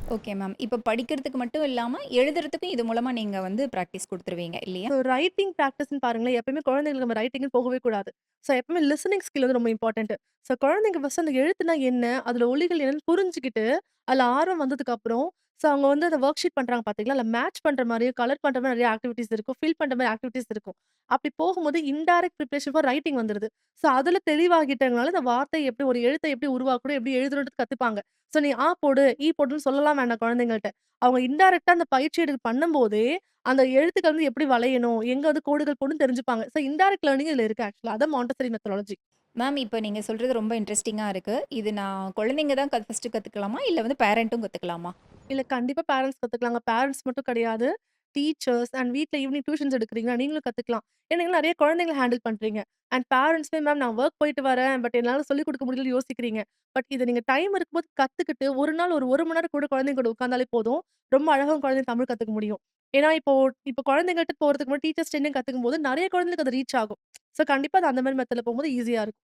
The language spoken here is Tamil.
Okay ma'am. இப்ப படிக்கிறதுக்கு மட்டும் இல்லாம, எழுதுறதுக்கும் இது மூலமா நீங்க வந்து பிராக்டிஸ் குடுத்துருவீங்க இல்லையா? ஸோ ரைட்டிங் பிராக்டிஸ்ன்னு பாருங்களேன், எப்பயுமே குழந்தைங்களுக்கு நம்ம ரைட்டிங்ன்னு போகவே கூடாது. ஸோ எப்பவுமே லிசனிங் ஸ்கில் வந்து ரொம்ப இம்பார்ட்டன்ட். ஸோ குழந்தைங்க ஃபர்ஸ்ட் அந்த எழுத்துனா என்ன? அதுல ஒலிகள் என்னன்னு புரிஞ்சுகிட்டு, அதுல ஆர்வம் வந்ததுக்கப்புறம், ஸோ அவங்க வந்து அந்த ஒர்க் ஷீட் பண்றாங்க பார்த்தீங்களா? அதுல மேட்ச் பண்ற மாரி, கலர் பண்ற மாரி நெறைய ஆக்டிவிட்டீஸ் இருக்கும். ஃபில் பண்ற மாரி ஆக்டிவிட்டீஸ் இருக்கும். அப்படி போகும்போது இன்டைரக்ட் பிரிப்பரேஷன் ஃபார் ரைட்டிங் வந்துருது. ஸோ அதுல தெளிவாகிட்டங்கனால, இந்த வார்த்தை எப்படி ஒரு எழுத்த எப்படி உருவாக்கணும், எப்படி எழுதணும்ன்றது கத்துப்பாங்க. ஸோ நீ ஆ போடு, ஈ போடுன்னு சொல்லலாம் வேண்டாம் குழந்தைங்கள்ட்ட. அவங்க இன்டைரக்ட்டா அந்த பயிற்சி எடுத்து பண்ணும்போதே, அந்த எழுத்துக்கள் வந்து எப்படி வளையணும், எங்க வந்து கோடுகள் போடணும்னு தெரிஞ்சுப்பாங்க. ஸோ இன்டைரக்ட் லேர்னிங் இதுல இருக்கு ஆக்சுவலா. அதான் மான்டெசரி மெத்தடாலஜி. மேம் இப்ப நீங்க சொல்றது ரொம்ப இன்ட்ரஸ்டிங்கா இருக்கு. இது நான் குழந்தைங்க தான் ஃபர்ஸ்ட்டு கத்துக்கலாமா? இல்ல வந்து பேரண்ட்டும் கத்துக்கலாமா? இல்ல கண்டிப்பா பேரண்ட்ஸ் கத்துக்கலாங்க. பேரண்ட்ஸ் மட்டும் கிடையாது. டீச்சர்ஸ் அண்ட் வீட்ல ஈவினிங் டியூஷன்ஸ் எடுக்கிறீங்களா, நீங்களும் கத்துக்கலாம். ஏன்னா நீங்க நெறைய குழந்தைங்கள ஹேண்டில் பண்றீங்க. அண்ட் பேரண்ட்ஸ்மே மேம் நான் வொர்க் போயிட்டு வரேன். பட் என்னால சொல்லிக் குடுக்க முடியலன்னு யோசிக்கிறீங்க. பட் இத நீங்க டைம் இருக்கும்போது கத்துக்கிட்டு, ஒரு நாள் ஒரு 1 மணி நேரம் கூட குழந்தைங்க கூட உட்கார்ந்தாலே போதும். ரொம்ப அழகா உங்க குழந்தை தமிழ் கத்துக்க முடியும். ஏன்னா இப்போ குழந்தைங்கள்ட்ட போறதுக்கு முன்னாடி டீச்சர்ஸ் ட்ரெய்னிங் கத்துக்கும்போது நெறைய குழந்தைகளுக்கு அது ரீச் ஆகும். ஸோ கண்டிப்பா அது அந்த மாரி மெத்தட்ல போகும்போது ஈஸியா இருக்கும்.